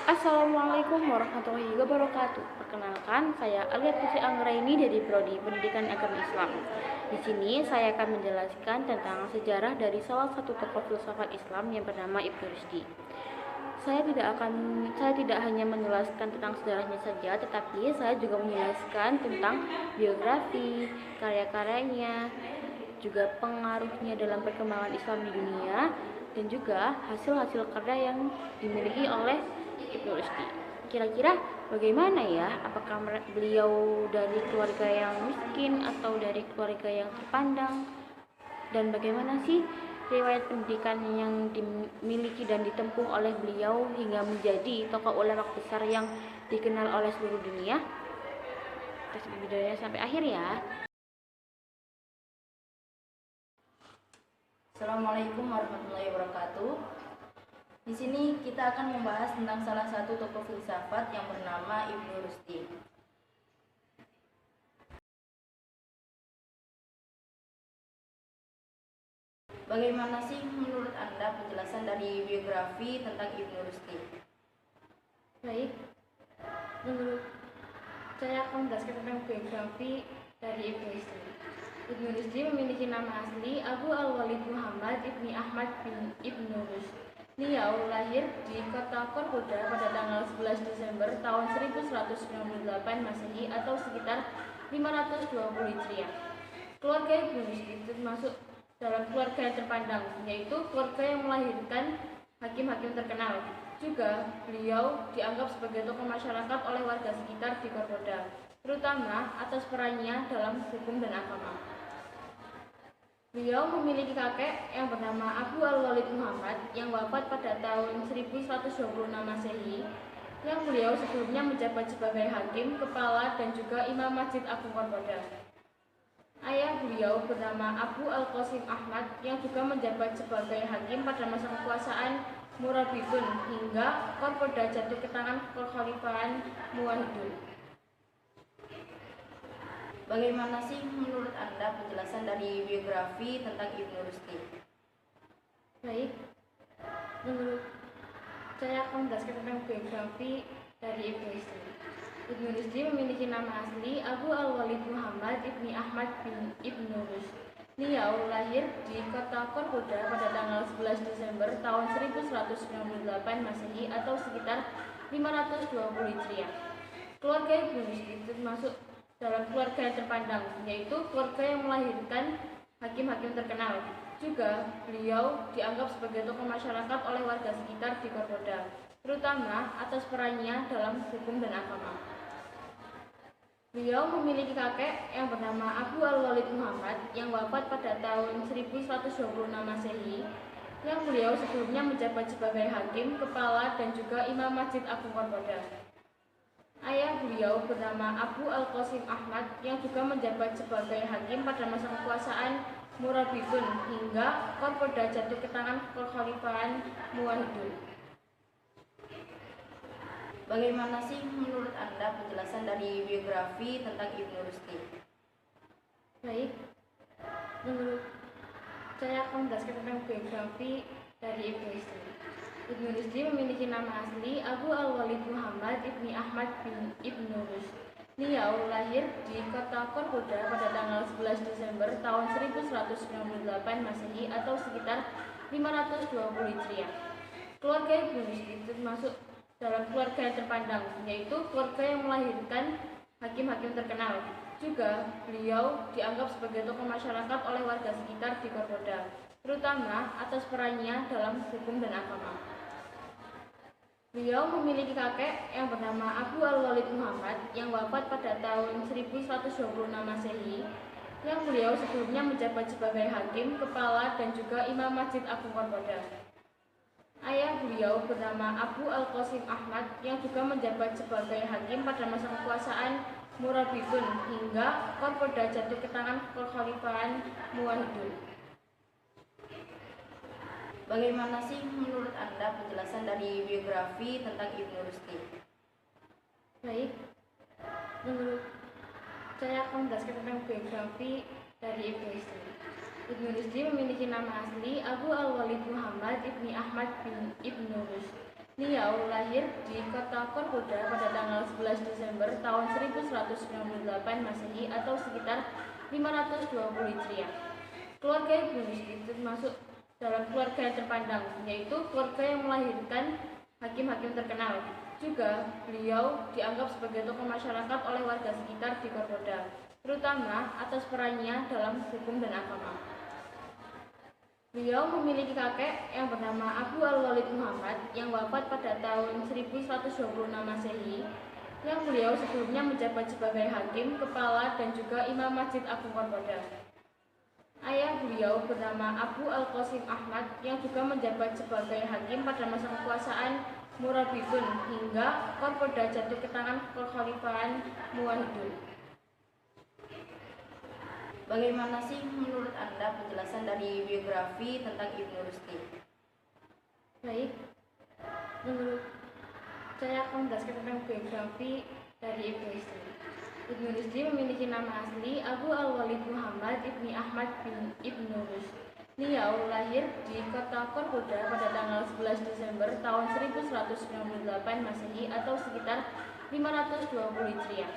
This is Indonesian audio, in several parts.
Assalamualaikum warahmatullahi wabarakatuh. Perkenalkan, saya Alia Putri Anggraini dari Prodi Pendidikan Agama Islam. Di sini saya akan menjelaskan tentang sejarah dari salah satu tokoh filsafat Islam yang bernama Ibnu Rushdi. Saya tidak hanya menjelaskan tentang sejarahnya saja, tetapi saya juga menjelaskan tentang biografi, karya-karyanya, juga pengaruhnya dalam perkembangan Islam di dunia, dan juga hasil-hasil karya yang dimiliki oleh Ibnu Rushdi. Kira-kira bagaimana ya? Apakah beliau dari keluarga yang miskin atau dari keluarga yang terpandang? Dan bagaimana sih riwayat pendidikan yang dimiliki dan ditempuh oleh beliau hingga menjadi tokoh ulama besar yang dikenal oleh seluruh dunia? Tes videonya sampai akhir ya. Assalamualaikum warahmatullahi wabarakatuh. Di sini kita akan membahas tentang salah satu tokoh filsafat yang bernama Ibnu Rushdi. Bagaimana sih menurut Anda penjelasan dari biografi tentang Ibnu Rushdi? Baik, menurut saya akan menjelaskan tentang biografi dari Ibnu Rushdi. Ibnu Rushdi memiliki nama asli Abu Al-Walid Muhammad Ibni Ahmad bin Ibnu Rushd. Beliau lahir di kota Kordoba pada tanggal 11 Desember tahun 1198 Masehi atau sekitar 520 Hijriah. Keluarga Ibnu Rushdi termasuk dalam keluarga yang terpandang, yaitu keluarga yang melahirkan hakim-hakim terkenal. Juga beliau dianggap sebagai tokoh masyarakat oleh warga sekitar di Kordoba, terutama atas perannya dalam hukum dan agama. Beliau memiliki kakek yang bernama Abu Al-Walid Muhammad yang wafat pada tahun 1126 Masehi, yang beliau sebelumnya menjabat sebagai hakim, kepala, dan juga imam Masjid Agung Kordoba. Ayah beliau bernama Abu Al-Qasim Ahmad yang juga menjabat sebagai hakim pada masa kekuasaan Murabitun hingga Kordoba jatuh ke tangan kekhalifahan Muwahhidun. Bagaimana sih menurut Anda penjelasan dari biografi tentang Ibnu Rushdi? Baik, menurut saya akan menjelaskan tentang biografi dari Ibnu Rushdi. Ibnu Rushdi memiliki nama asli Abu Al-Walid Muhammad Ibni Ahmad bin Ibnu Rushd. Beliau lahir di kota Kordoba pada tanggal 11 Desember tahun 1198 Masehi atau sekitar 520 Hijriah. Keluarga Ibnu Rushdi termasuk dalam keluarga yang terpandang, yaitu keluarga yang melahirkan hakim-hakim terkenal. Juga beliau dianggap sebagai tokoh masyarakat oleh warga sekitar di Kordoba, terutama atas perannya dalam hukum dan agama. Beliau memiliki kakek yang bernama Abu Al-Walid Muhammad yang wafat pada tahun 1126 Masehi, yang beliau sebelumnya menjabat sebagai hakim, kepala, dan juga imam Masjid Agung Kordoba. Ayah beliau bernama Abu Al-Qasim Ahmad yang juga menjabat sebagai hakim pada masa kekuasaan Murabitun hingga Kordoba jatuh ke tangan kekhalifahan Muwahhidun. Bagaimana sih menurut Anda penjelasan dari biografi tentang Ibnu Rushdi? Baik, menurut saya akan menjelaskan tentang biografi dari Ibnu Rushdi. Ibnu Rushdi memiliki nama asli Abu Al-Walid Muhammad Ibni Ahmad bin Ibnu Rushd. Beliau lahir di kota Kordoba pada tanggal 11 Desember tahun 1198 Masehi atau sekitar 520 Hijriah. Keluarga Ibnu Rushdi termasuk dalam keluarga yang terpandang, yaitu keluarga yang melahirkan hakim-hakim terkenal. Juga beliau dianggap sebagai tokoh masyarakat oleh warga sekitar di Kordoba, terutama atas perannya dalam hukum dan agama. Beliau memiliki kakek yang bernama Abu Al-Walid Muhammad yang wafat pada tahun 1126 Masehi, yang beliau sebelumnya menjabat sebagai hakim, kepala, dan juga imam Masjid Agung Kordoba. Ayah beliau bernama Abu Al-Qasim Ahmad yang juga menjabat sebagai hakim pada masa kekuasaan Murabitun hingga Kordoba jatuh ke tangan kekhalifahan Muwahhidun. Bagaimana sih menurut Anda penjelasan dari biografi tentang Ibnu Rushdi? Baik, menurut saya akan menjelaskan tentang biografi dari Ibnu Rushdi. Ibnu Rushdi memiliki nama asli Abu Al-Walid Muhammad Ibni Ahmad bin Ibnu Rushd. Liao lahir di kota Kordoba pada tanggal 11 Desember tahun 1198 Masehi atau sekitar 520 Hijriah. Keluarga Ibnu Rusdi termasuk dalam keluarga yang terpandang, yaitu keluarga yang melahirkan hakim-hakim terkenal. Juga beliau dianggap sebagai tokoh masyarakat oleh warga sekitar di Kordoba, terutama atas perannya dalam hukum dan agama. Beliau memiliki kakek yang bernama Abu Al-Walid Muhammad yang wafat pada tahun 1126 Masehi, yang beliau sebelumnya menjabat sebagai hakim, kepala, dan juga imam Masjid Agung Kordoba. Ayah beliau bernama Abu Al-Qasim Ahmad yang juga menjabat sebagai hakim pada masa kekuasaan Murabitun hingga Kordoba jatuh ke tangan kekhalifahan Muwahhidun. Bagaimana sih menurut Anda penjelasan dari biografi tentang Ibnu Rusdi? Baik, menurut saya akan menjelaskan tentang biografi dari Ibnu Rusdi. Ibnu Rusdi memiliki nama asli Abu Al-Walid Muhammad ibni Ahmad bin Ibnu Rusdi. Beliau lahir di kota Kordoba pada tanggal 11 Desember tahun 1198 Masehi atau sekitar 520 Hijriah.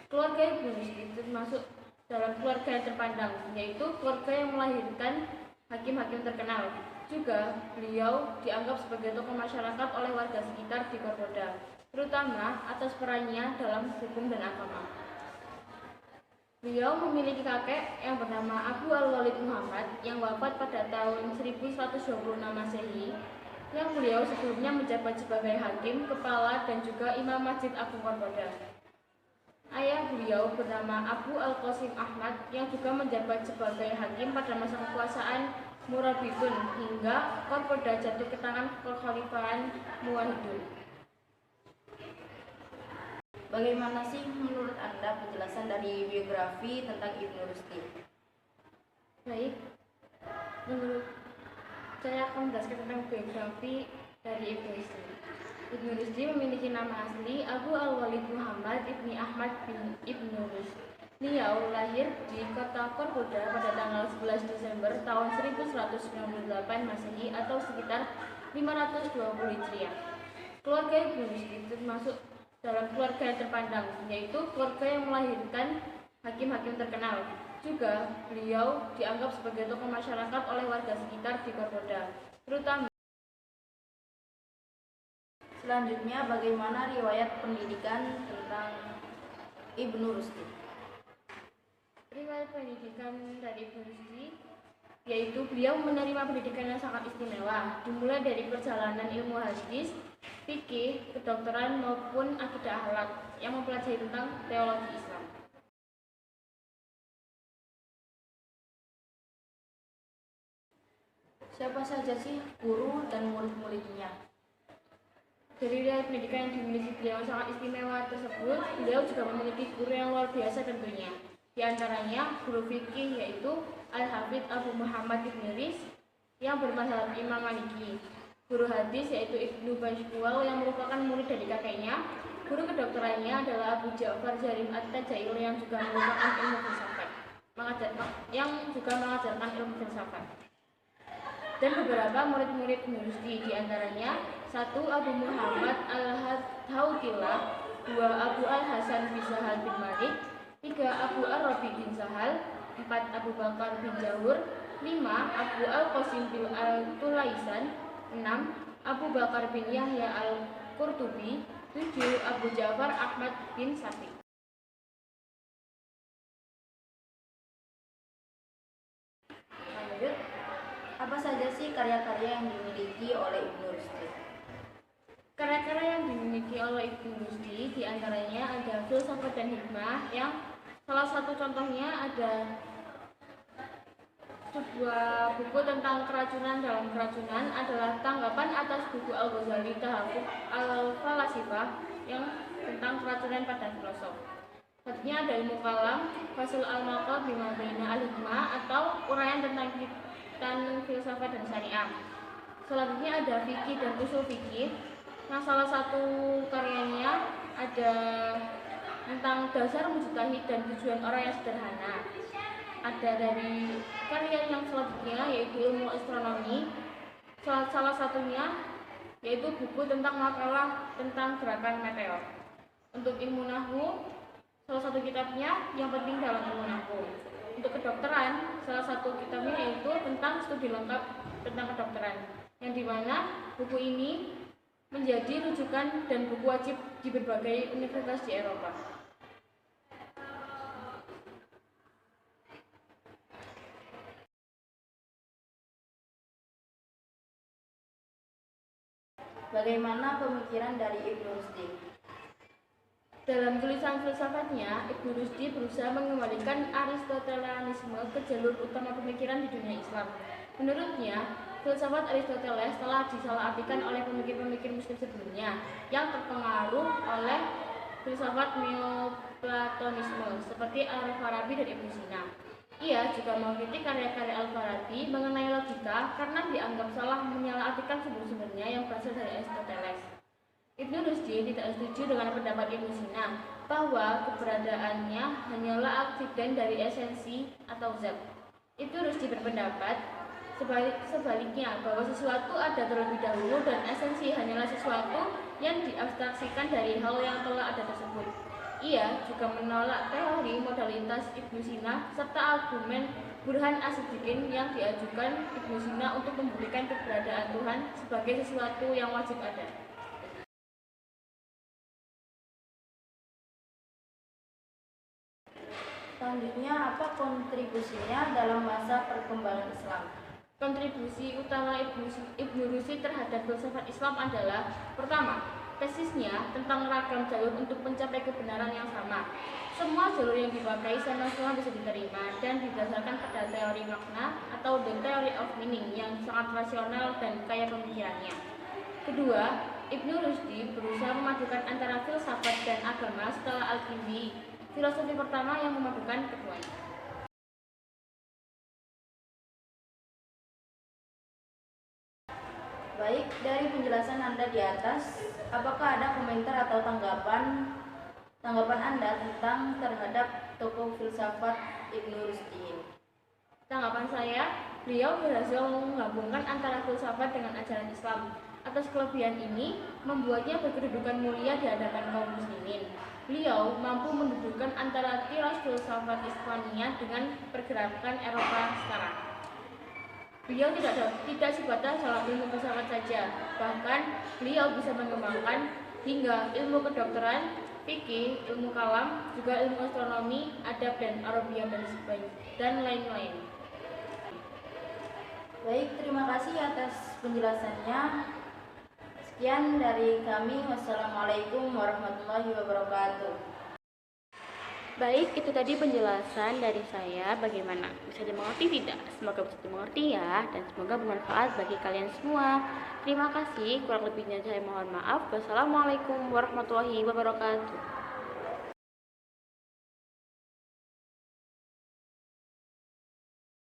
Keluarga Ibnu Rusdi termasuk dalam keluarga yang terpandang, yaitu keluarga yang melahirkan hakim-hakim terkenal. Juga beliau dianggap sebagai tokoh masyarakat oleh warga sekitar di Kordoba, terutama atas perannya dalam hukum dan agama. Beliau memiliki kakek yang bernama Abu Al-Walid Muhammad yang wafat pada tahun 1126 Masehi, yang beliau sebelumnya menjabat sebagai hakim, kepala, dan juga imam Masjid Agung Kordoba. Ayah beliau bernama Abu Al-Qasim Ahmad yang juga menjabat sebagai hakim pada masa kekuasaan Murabitun hingga Kordoba jatuh ke tangan kekhalifahan Muwahhidun. Bagaimana sih menurut Anda penjelasan dari biografi tentang Ibnu Rusdi? Baik, menurut saya akan menjelaskan tentang biografi dari Ibnu Rusdi. Ibnu Rusdi memiliki nama asli Abu Al-Walid Muhammad ibni Ahmad bin Ibnu Rusdi. Beliau lahir di kota Kordoba pada tanggal 11 Desember tahun 1198 Masehi atau sekitar 520 Hijriah. Keluarga Ibnu Rusdi termasuk dalam keluarga yang terpandang, yaitu keluarga yang melahirkan hakim-hakim terkenal. Juga beliau dianggap sebagai tokoh masyarakat oleh warga sekitar di Kordoba, terutama. Selanjutnya, bagaimana riwayat pendidikan tentang Ibnu Rusdi? Riwayat pendidikan dari Ibnu Rusdi yaitu beliau menerima pendidikan yang sangat istimewa, dimulai dari perjalanan ilmu hadis, fikih, kedokteran maupun akidah akhlak yang mempelajari tentang teologi Islam. Siapa saja sih guru dan murid-muridnya? Dari riwayat pendidikan yang dimiliki beliau sangat istimewa tersebut, beliau juga memiliki guru yang luar biasa tentunya. Di antaranya guru fikih yaitu Al-Hafidz Abu Muhammad ibn Ris yang bermazhab Imam Maliki. Guru hadis yaitu Ibnu Bashwal yang merupakan murid dari kakeknya. Guru kedokterannya adalah Abu Ja'far Jarim At-Tajail yang juga merupakan ilmu filsafat, mengajarkan ilmu filsafat. Dan beberapa murid-murid Ibnu Rusdi, di antaranya 1. Abu Muhammad Al-Hawtillah, 2. Abu Al-Hasan bin Sahal bin Malik, 3. Abu Ar-Rabi bin Sahal, 4. Abu Bakar bin Jawur, 5. Abu Al-Qasim bin Al-Tulaisan, 6. Abu Bakar bin Yahya Al-Qurtubi, 7. Abu Ja'far Ahmad bin Safi. Lanjut, apa saja sih karya-karya yang dimiliki oleh Ibnu Rusdi? Karya-karya yang dimiliki oleh Ibnu Rusdi diantaranya ada Filsafat dan Hikmah, yang salah satu contohnya ada sebuah buku tentang keracunan dalam keracunan adalah tanggapan atas buku Al-Ghazali Tahaqquq Al-Falasifah yang tentang keracunan pada filosof. Selanjutnya ada Ilmu Kalam, Fasul Al-Maqal Bima Baina Al-Hikmah atau uraian tentang filsafat dan syariah. Selanjutnya ada Fikih dan Usul Fikih. Nah, salah satu karyanya ada tentang dasar mujtahid dan tujuan orang yang sederhana. Ada dari karya yang selanjutnya yaitu ilmu astronomi. Salah satunya yaitu buku tentang makalah tentang gerakan meteor. Untuk ilmu nahwu, salah satu kitabnya Yang Penting Dalam Ilmu Nahwu. Untuk kedokteran, salah satu kitabnya yaitu tentang studi lengkap tentang kedokteran, yang dimana buku ini menjadi rujukan dan buku wajib di berbagai universitas di Eropa. Bagaimana pemikiran dari Ibnu Rusdi? Dalam tulisan filsafatnya, Ibnu Rusdi berusaha mengembalikan Aristotelianisme ke jalur utama pemikiran di dunia Islam. Menurutnya, filsafat Aristoteles telah disalahartikan oleh pemikir-pemikir Muslim sebelumnya yang terpengaruh oleh filsafat Neoplatonisme seperti Al-Farabi dan Ibnu Sina. Ia juga mengkritik karya-karya Al-Farabi mengenai logika karena dianggap salah menyalahartikan sumber-sumbernya yang berasal dari Aristoteles. Ibnu Rusdi tidak setuju dengan pendapat Ibnu Sina bahwa keberadaannya hanyalah aksiden dari esensi atau zat. Ibnu Rusdi berpendapat sebaliknya bahwa sesuatu ada terlebih dahulu dan esensi hanyalah sesuatu yang diabstraksikan dari hal yang telah ada tersebut. Ia juga menolak teori modalitas Ibnu Sina serta argumen Burhan As-Siddiqin yang diajukan Ibnu Sina untuk membuktikan keberadaan Tuhan sebagai sesuatu yang wajib ada. Selanjutnya, apa kontribusinya dalam masa perkembangan Islam? Kontribusi utama Ibnu Rusdi terhadap filsafat Islam adalah: pertama, tesisnya tentang ragam jalur untuk mencapai kebenaran yang sama. Semua jalur yang dipakai sama-sama bisa diterima dan didasarkan pada teori makna atau the theory of meaning yang sangat rasional dan kaya pemikirannya. Kedua, Ibnu Rusdi berusaha memadukan antara filsafat dan agama setelah Al-Kindi, filosofi pertama yang memadukan keduanya. Baik, dari penjelasan Anda di atas, apakah ada komentar atau tanggapan Anda terhadap tokoh filsafat Ibnu Rusdi ini? Tanggapan saya, beliau berhasil menggabungkan antara filsafat dengan ajaran Islam. Atas kelebihan ini, membuatnya berkedudukan mulia di hadapan kaum muslimin. Beliau mampu mendudukkan antara tiras filsafat Islamiyah dengan pergerakan Eropa sekarang. Beliau tidak sebatas dalam ilmu filsafat saja, bahkan beliau bisa mengembangkan hingga ilmu kedokteran, fikih, ilmu kalam, juga ilmu astronomi, adab dan Arabia dan lain-lain. Baik, terima kasih atas penjelasannya. Sekian dari kami. Wassalamualaikum warahmatullahi wabarakatuh. Baik, itu tadi penjelasan dari saya. Bagaimana? Bisa dimengerti tidak? Semoga bisa dimengerti ya, dan semoga bermanfaat bagi kalian semua. Terima kasih, kurang lebihnya saya mohon maaf. Wassalamualaikum warahmatullahi wabarakatuh.